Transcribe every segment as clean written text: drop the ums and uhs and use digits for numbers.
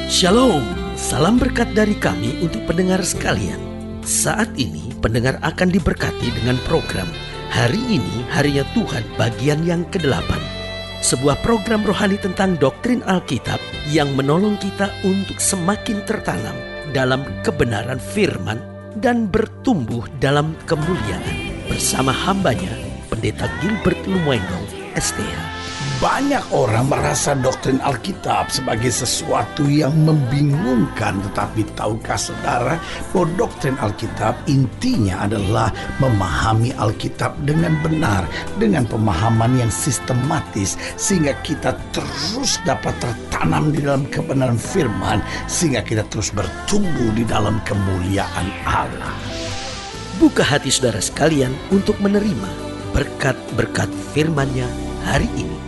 Shalom, salam berkat dari kami untuk pendengar sekalian. Saat ini pendengar akan diberkati dengan program Hari Ini Harinya Tuhan bagian yang ke-8. Sebuah program rohani tentang doktrin Alkitab yang menolong kita untuk semakin tertanam dalam kebenaran firman dan bertumbuh dalam kemuliaan. Bersama hambanya, Pendeta Gilbert Lumwendong, STH. Banyak orang merasa doktrin Alkitab sebagai sesuatu yang membingungkan. Tetapi tahukah saudara bahwa doktrin Alkitab intinya adalah memahami Alkitab dengan benar, dengan pemahaman yang sistematis, sehingga kita terus dapat tertanam di dalam kebenaran firman, sehingga kita terus bertumbuh di dalam kemuliaan Allah. Buka hati saudara sekalian untuk menerima berkat-berkat firman-Nya hari ini.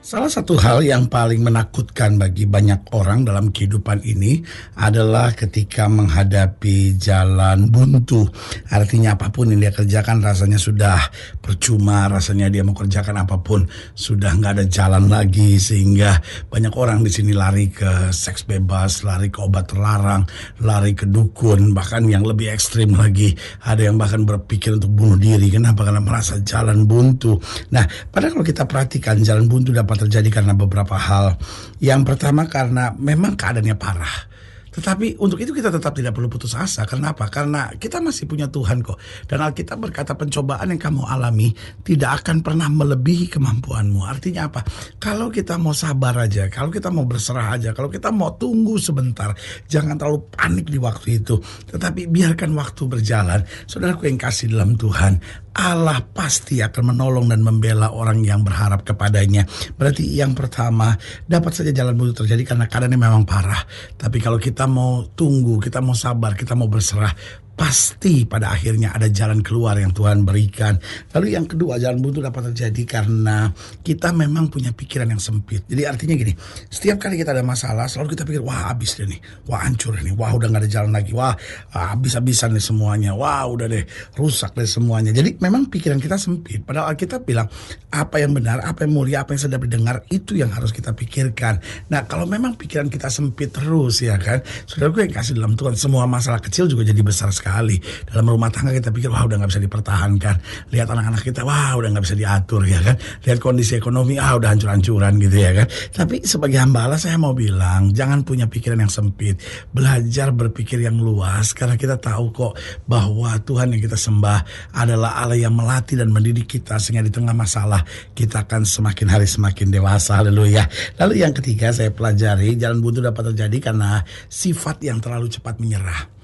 Salah satu hal yang paling menakutkan bagi banyak orang dalam kehidupan ini adalah ketika menghadapi jalan buntu. Artinya apapun yang dia kerjakan rasanya sudah percuma, rasanya dia mau kerjakan apapun sudah nggak ada jalan lagi, sehingga banyak orang di sini lari ke seks bebas, lari ke obat terlarang, lari ke dukun, bahkan yang lebih ekstrim lagi ada yang bahkan berpikir untuk bunuh diri. Kenapa? Karena merasa jalan buntu. Nah, padahal kalau kita perhatikan jalan buntu dapat terjadi karena beberapa hal. Yang pertama karena memang keadaannya parah. Tetapi untuk itu kita tetap tidak perlu putus asa. Kenapa? Karena kita masih punya Tuhan kok. Dan Alkitab berkata pencobaan yang kamu alami tidak akan pernah melebihi kemampuanmu. Artinya apa? Kalau kita mau sabar aja, kalau kita mau berserah aja, kalau kita mau tunggu sebentar, jangan terlalu panik di waktu itu. Tetapi biarkan waktu berjalan. Saudaraku yang kasih dalam Tuhan, Allah pasti akan menolong dan membela orang yang berharap kepadanya. Berarti yang pertama, dapat saja jalan buntu terjadi karena keadaannya memang parah. Tapi kalau kita mau tunggu, kita mau sabar, kita mau berserah, pasti pada akhirnya ada jalan keluar yang Tuhan berikan. Lalu yang kedua, jalan buntu dapat terjadi karena kita memang punya pikiran yang sempit. Jadi artinya gini, setiap kali kita ada masalah selalu kita pikir, wah habis deh nih, wah hancur nih, wah udah gak ada jalan lagi, wah habis-habisan nih semuanya, wah udah deh rusak deh semuanya. Jadi memang pikiran kita sempit. Padahal Alkitab bilang apa yang benar, apa yang mulia, apa yang sedap didengar, itu yang harus kita pikirkan. Nah, kalau memang pikiran kita sempit terus, ya kan, saudaraku yang kasih dalam Tuhan, semua masalah kecil juga jadi besar sekali. Dalam rumah tangga kita pikir, wah udah gak bisa dipertahankan. Lihat anak-anak kita, wah udah gak bisa diatur, ya kan. Lihat kondisi ekonomi, udah hancur-hancuran gitu, ya kan. Tapi sebagai hamba Allah saya mau bilang, jangan punya pikiran yang sempit. Belajar berpikir yang luas, karena kita tahu kok bahwa Tuhan yang kita sembah adalah Allah yang melatih dan mendidik kita, sehingga di tengah masalah kita akan semakin hari semakin dewasa. Haleluya. Lalu yang ketiga saya pelajari, jalan buntu dapat terjadi karena sifat yang terlalu cepat menyerah.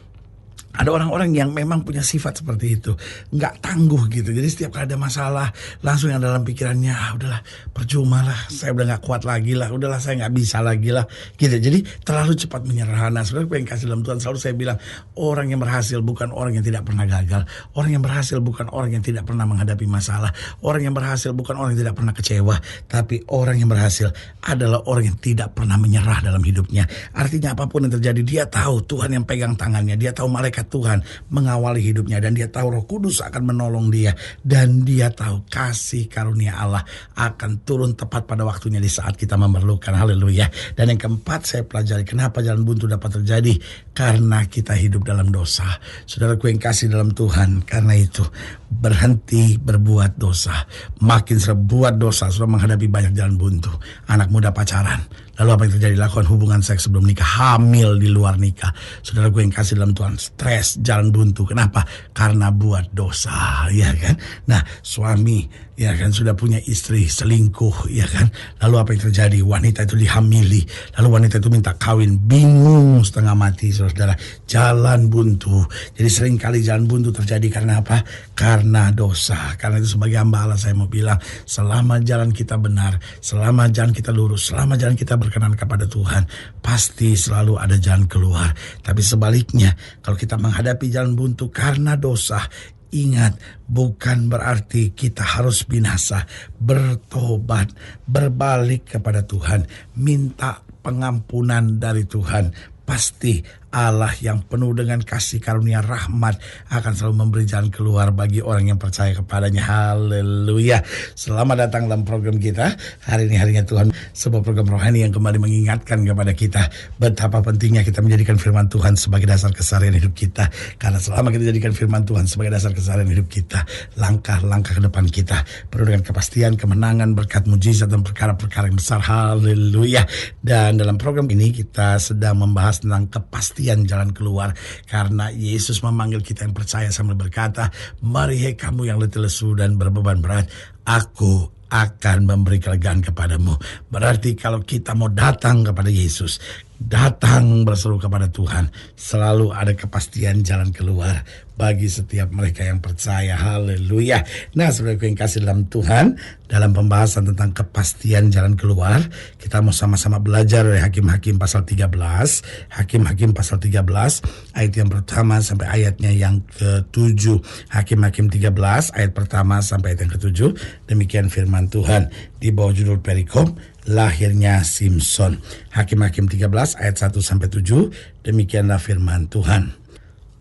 Ada orang-orang yang memang punya sifat seperti itu, nggak tangguh gitu. Jadi setiap kali ada masalah, langsung yang dalam pikirannya, udahlah percuma lah, saya udah nggak kuat lagi lah, udahlah saya nggak bisa lagi lah, gitu. Jadi terlalu cepat menyerah. Nah, saudara pengen kasih dalam Tuhan, selalu saya bilang, orang yang berhasil bukan orang yang tidak pernah gagal, orang yang berhasil bukan orang yang tidak pernah menghadapi masalah, orang yang berhasil bukan orang yang tidak pernah kecewa, tapi orang yang berhasil adalah orang yang tidak pernah menyerah dalam hidupnya. Artinya apapun yang terjadi, dia tahu Tuhan yang pegang tangannya, dia tahu malaikat Tuhan mengawali hidupnya, dan dia tahu Roh Kudus akan menolong dia, dan dia tahu kasih karunia Allah akan turun tepat pada waktunya di saat kita memerlukan. Haleluya. Dan yang keempat saya pelajari, kenapa jalan buntu dapat terjadi? Karena kita hidup dalam dosa. Saudaraku yang kasih dalam Tuhan, karena itu berhenti berbuat dosa. Makin sering buat dosa, sudah menghadapi banyak jalan buntu. Anak muda pacaran, lalu apa yang terjadi? Lakukan hubungan seks sebelum nikah, hamil di luar nikah. Saudara gue yang kasih dalam Tuhan, stres, jalan buntu. Kenapa? Karena buat dosa, ya kan? Nah, suami, ya kan, sudah punya istri, selingkuh, ya kan? Lalu apa yang terjadi? Wanita itu dihamili, lalu wanita itu minta kawin, bingung setengah mati, saudara. Jalan buntu. Jadi sering kali jalan buntu terjadi karena apa? Karena dosa. Karena itu sebagai hamba Allah saya mau bilang, selama jalan kita benar, selama jalan kita lurus, selama jalan kita berkenan kepada Tuhan, pasti selalu ada jalan keluar. Tapi sebaliknya, kalau kita menghadapi jalan buntu karena dosa, ingat, bukan berarti kita harus binasa. Bertobat, berbalik kepada Tuhan, minta pengampunan dari Tuhan. Pasti Allah yang penuh dengan kasih karunia rahmat akan selalu memberi jalan keluar bagi orang yang percaya kepadanya. Haleluya. Selamat datang dalam program kita. Hari ini harinya Tuhan, sebuah program rohani yang kembali mengingatkan kepada kita betapa pentingnya kita menjadikan firman Tuhan sebagai dasar keseharian hidup kita. Karena selama kita jadikan firman Tuhan sebagai dasar keseharian hidup kita, langkah-langkah ke depan kita penuh dengan kepastian, kemenangan, berkat, mujizat, dan perkara-perkara yang besar. Haleluya. Dan dalam program ini kita sedang membahas tentang kepastian jalan keluar, karena Yesus memanggil kita yang percaya sambil berkata, "Mari hai kamu yang letih lesu dan berbeban berat, aku akan memberi kelegaan kepadamu." Berarti kalau kita mau datang kepada Yesus, datang berseru kepada Tuhan, selalu ada kepastian jalan keluar bagi setiap mereka yang percaya. Haleluya. Nah, saudaraku yang kasih dalam Tuhan, dalam pembahasan tentang kepastian jalan keluar, kita mau sama-sama belajar dari Hakim-Hakim pasal 13. Hakim-Hakim pasal 13 ayat yang pertama sampai ayatnya yang ke-7. Hakim-Hakim 13 ayat pertama sampai ayat yang ke-7. Demikian firman Tuhan di bawah judul perikop lahirnya Simson. Hakim-Hakim 13 ayat 1 sampai 7. Demikianlah firman Tuhan.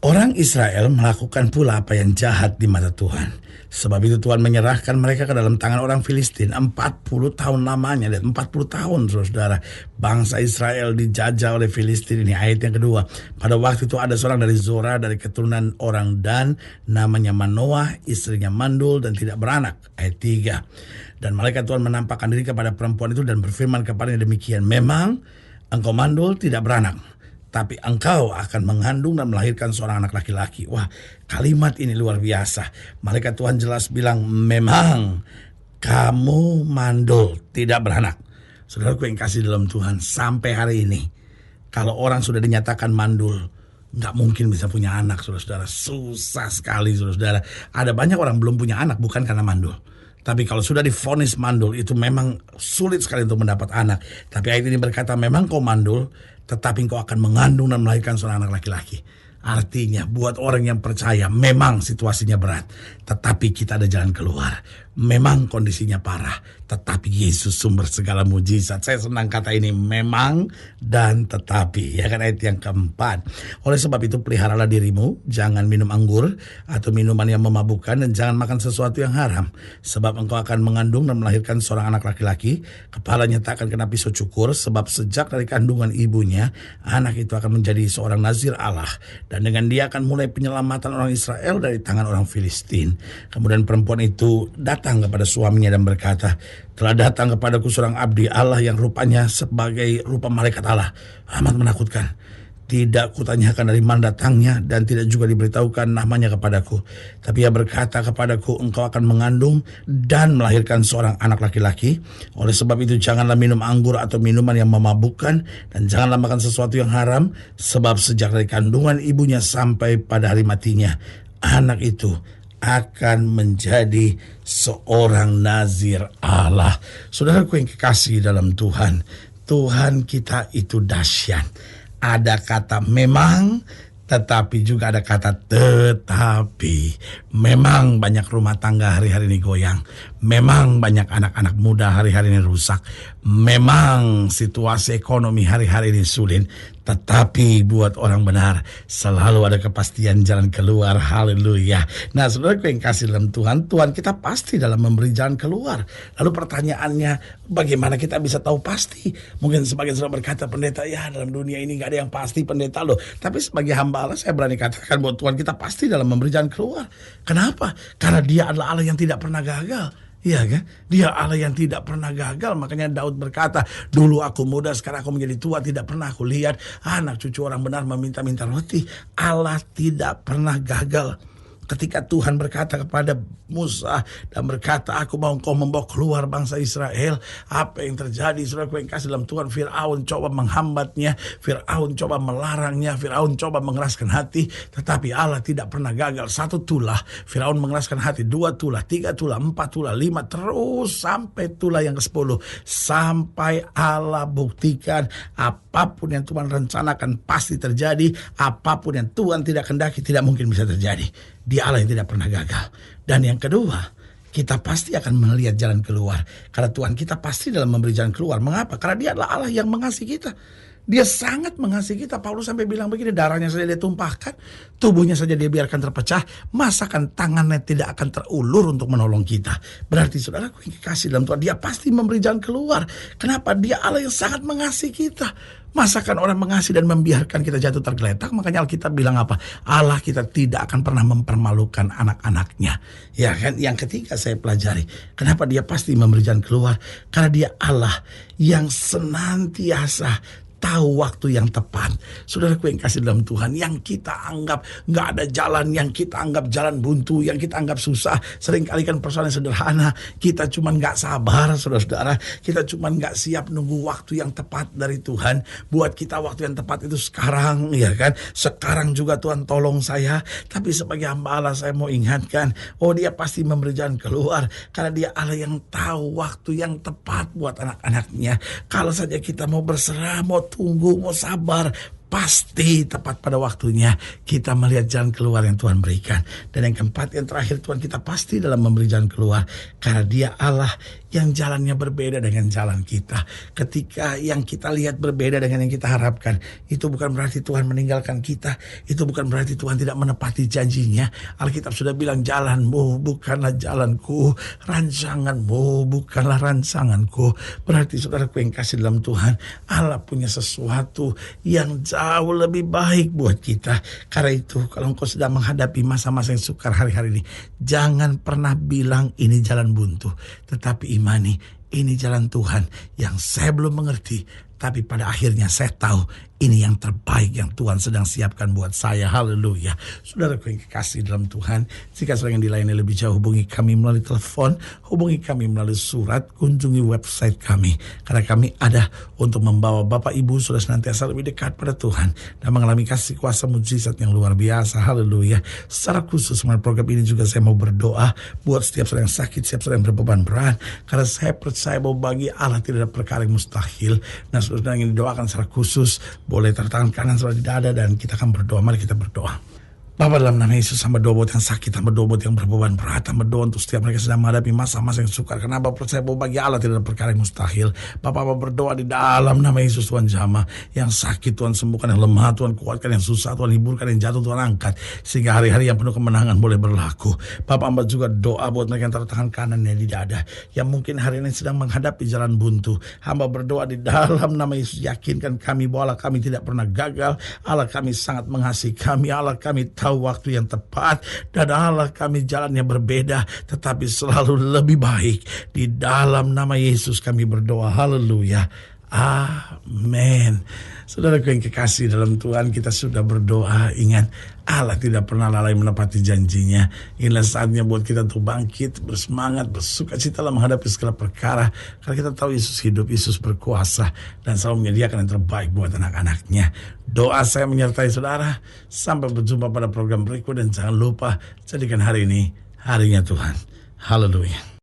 Orang Israel melakukan pula apa yang jahat di mata Tuhan. Sebab itu Tuhan menyerahkan mereka ke dalam tangan orang Filistin 40 tahun lamanya. Lihat, 40 tahun saudara. Bangsa Israel dijajah oleh Filistin. Ini ayat yang kedua. Pada waktu itu ada seorang dari Zora, dari keturunan orang Dan, namanya Manoah, istrinya mandul dan tidak beranak. Ayat 3. Dan malaikat Tuhan menampakkan diri kepada perempuan itu dan berfirman kepadanya demikian, "Memang engkau mandul tidak beranak, tapi engkau akan mengandung dan melahirkan seorang anak laki-laki." Wah, kalimat ini luar biasa. Malaikat Tuhan jelas bilang, memang kamu mandul, tidak beranak. Saudaraku yang kasih dalam Tuhan, sampai hari ini, kalau orang sudah dinyatakan mandul, nggak mungkin bisa punya anak, saudara-saudara. Susah sekali, saudara-saudara. Ada banyak orang belum punya anak bukan karena mandul. Tapi kalau sudah divonis mandul, itu memang sulit sekali untuk mendapat anak. Tapi ayat ini berkata, memang kau mandul, tetapi kau akan mengandung dan melahirkan seorang anak laki-laki. Artinya buat orang yang percaya, memang situasinya berat, tetapi kita ada jalan keluar. Memang kondisinya parah, tetapi Yesus sumber segala mujizat. Saya senang kata ini, memang dan tetapi. Ya kan, ayat yang keempat. Oleh sebab itu peliharalah dirimu, jangan minum anggur atau minuman yang memabukkan, dan jangan makan sesuatu yang haram. Sebab engkau akan mengandung dan melahirkan seorang anak laki-laki. Kepalanya tak akan kena pisau cukur, sebab sejak dari kandungan ibunya, anak itu akan menjadi seorang nazir Allah. Dan dengan dia akan mulai penyelamatan orang Israel dari tangan orang Filistin. Kemudian perempuan itu datang kepada suaminya dan berkata, "Telah datang kepadaku seorang abdi Allah yang rupanya sebagai rupa malaikat Allah. Amat menakutkan. Tidak kutanyakan dari mana datangnya dan tidak juga diberitahukan namanya kepadaku. Tapi ia berkata kepadaku, engkau akan mengandung dan melahirkan seorang anak laki-laki. Oleh sebab itu janganlah minum anggur atau minuman yang memabukkan, dan janganlah makan sesuatu yang haram. Sebab sejak dari kandungan ibunya sampai pada hari matinya, anak itu akan menjadi seorang nazir Allah." Saudaraku yang kekasih dalam Tuhan, Tuhan kita itu dahsyat. Ada kata memang, tetapi juga ada kata tetapi. Memang banyak rumah tangga hari-hari ini goyang. Memang banyak anak-anak muda hari-hari ini rusak. Memang situasi ekonomi hari-hari ini sulit. Tetapi buat orang benar selalu ada kepastian jalan keluar. Haleluya. Nah, saudaraku yang kasih dalam Tuhan, Tuhan kita pasti dalam memberi jalan keluar. Lalu pertanyaannya, bagaimana kita bisa tahu pasti? Mungkin sebagian sudah berkata, pendeta, ya dalam dunia ini gak ada yang pasti, pendeta loh. Tapi sebagai hamba Allah, saya berani katakan bahwa Tuhan kita pasti dalam memberi jalan keluar. Kenapa? Karena dia adalah Allah yang tidak pernah gagal. Iya kan? Dia Allah yang tidak pernah gagal. Makanya Daud berkata, dulu aku muda, sekarang aku menjadi tua, tidak pernah aku lihat anak cucu orang benar meminta-minta roti. Allah tidak pernah gagal. Ketika Tuhan berkata kepada Musa dan berkata, aku mau engkau membawa keluar bangsa Israel, apa yang terjadi? Saudaraku yang kasih dalam Tuhan, Firaun coba menghambatnya, Firaun coba melarangnya, Firaun coba mengeraskan hati, tetapi Allah tidak pernah gagal. 1 tulah Firaun mengeraskan hati, 2 tulah, 3 tulah, 4 tulah, 5, terus sampai tulah yang ke-10, sampai Allah buktikan apapun yang Tuhan rencanakan pasti terjadi, apapun yang Tuhan tidak kehendaki tidak mungkin bisa terjadi. Dia Allah yang tidak pernah gagal. Dan yang kedua, kita pasti akan melihat jalan keluar. Karena Tuhan kita pasti dalam memberi jalan keluar. Mengapa? Karena dia adalah Allah yang mengasihi kita. Dia sangat mengasihi kita. Paulus sampai bilang begini, darahnya saja dia tumpahkan, tubuhnya saja dia biarkan terpecah, masakan tangannya tidak akan terulur untuk menolong kita. Berarti saudaraku yang kekasih dalam Tuhan, dia pasti memberi jalan keluar. Kenapa? Dia Allah yang sangat mengasihi kita. Masakan orang mengasihi dan membiarkan kita jatuh tergeletak? Makanya Alkitab bilang apa? Allah kita tidak akan pernah mempermalukan anak-anaknya. Ya kan? Yang ketiga saya pelajari, kenapa dia pasti memberi jalan keluar? Karena dia Allah yang senantiasa tahu waktu yang tepat. Saudaraku yang kasih dalam Tuhan, yang kita anggap nggak ada jalan, yang kita anggap jalan buntu, yang kita anggap susah, seringkali kan persoalan sederhana, kita cuman nggak sabar, saudara-saudara, kita cuman nggak siap nunggu waktu yang tepat dari Tuhan. Buat kita waktu yang tepat itu sekarang, ya kan? Sekarang juga Tuhan tolong saya. Tapi sebagai hamba Allah saya mau ingatkan, dia pasti memberi jalan keluar, karena dia Allah yang tahu waktu yang tepat buat anak-anaknya. Kalau saja kita mau berserah, mau tunggu, mau sabar, pasti tepat pada waktunya kita melihat jalan keluar yang Tuhan berikan. Dan yang keempat, yang terakhir, Tuhan kita pasti dalam memberi jalan keluar, karena dia Allah yang jalannya berbeda dengan jalan kita. Ketika yang kita lihat berbeda dengan yang kita harapkan, itu bukan berarti Tuhan meninggalkan kita, itu bukan berarti Tuhan tidak menepati janjinya. Alkitab sudah bilang, jalanmu bukanlah jalanku, rancanganmu bukanlah rancanganku. Berarti saudaraku yang kasih dalam Tuhan, Allah punya sesuatu yang jauh lebih baik buat kita. Karena itu kalau engkau sedang menghadapi masa-masa yang sukar hari-hari ini, jangan pernah bilang ini jalan buntu, tetapi imani ini jalan Tuhan yang saya belum mengerti, tapi pada akhirnya saya tahu ini yang terbaik yang Tuhan sedang siapkan buat saya. Haleluya. Saudaraku yang kekasih dalam Tuhan, jika saudara yang dilayani lebih jauh, hubungi kami melalui telepon, hubungi kami melalui surat, kunjungi website kami. Karena kami ada untuk membawa Bapak Ibu sudah senantiasa lebih dekat pada Tuhan dan mengalami kasih kuasa mujizat yang luar biasa. Haleluya. Secara khusus melalui program ini juga saya mau berdoa buat setiap saudara yang sakit, setiap saudara yang berbeban berat. Karena saya percaya bahwa bagi Allah tidak ada perkara yang mustahil. Nah, saudara yang didoakan secara khusus, boleh taruh tangan kanan saudara di dada dan kita akan berdoa. Mari kita berdoa. Bapa, dalam nama Yesus, hamba doa buat yang sakit, hamba doa buat yang berbeban berat, hamba doa untuk setiap mereka sedang menghadapi masa-masa yang sukar. Karena Bapa percaya bahwa bagi Allah tidak ada perkara yang mustahil. Bapa, hamba berdoa di dalam nama Yesus, Tuhan jamah yang sakit, Tuhan sembuhkan, yang lemah Tuhan kuatkan, yang susah Tuhan hiburkan, yang jatuh Tuhan angkat, sehingga hari-hari yang penuh kemenangan boleh berlaku. Bapa, hamba juga doa buat mereka yang taruh tangan kanannya di dada, yang mungkin hari ini sedang menghadapi jalan buntu. Hamba berdoa di dalam nama Yesus, yakinkan kami bahwa Allah kami tidak pernah gagal, Allah kami sangat mengasihi kami, Allah kami tahu waktu yang tepat, dan Allah kami jalannya berbeda tetapi selalu lebih baik. Di dalam nama Yesus kami berdoa. Haleluya. Amin. Saudaraku yang kekasih dalam Tuhan, kita sudah berdoa. Ingat, Allah tidak pernah lalai menepati janjinya. Inilah saatnya buat kita untuk bangkit, bersemangat, bersukacita dalam menghadapi segala perkara. Karena kita tahu Yesus hidup, Yesus berkuasa, dan selalu menyediakan yang terbaik buat anak-anaknya. Doa saya menyertai saudara. Sampai berjumpa pada program berikut, dan jangan lupa jadikan hari ini harinya Tuhan. Haleluya.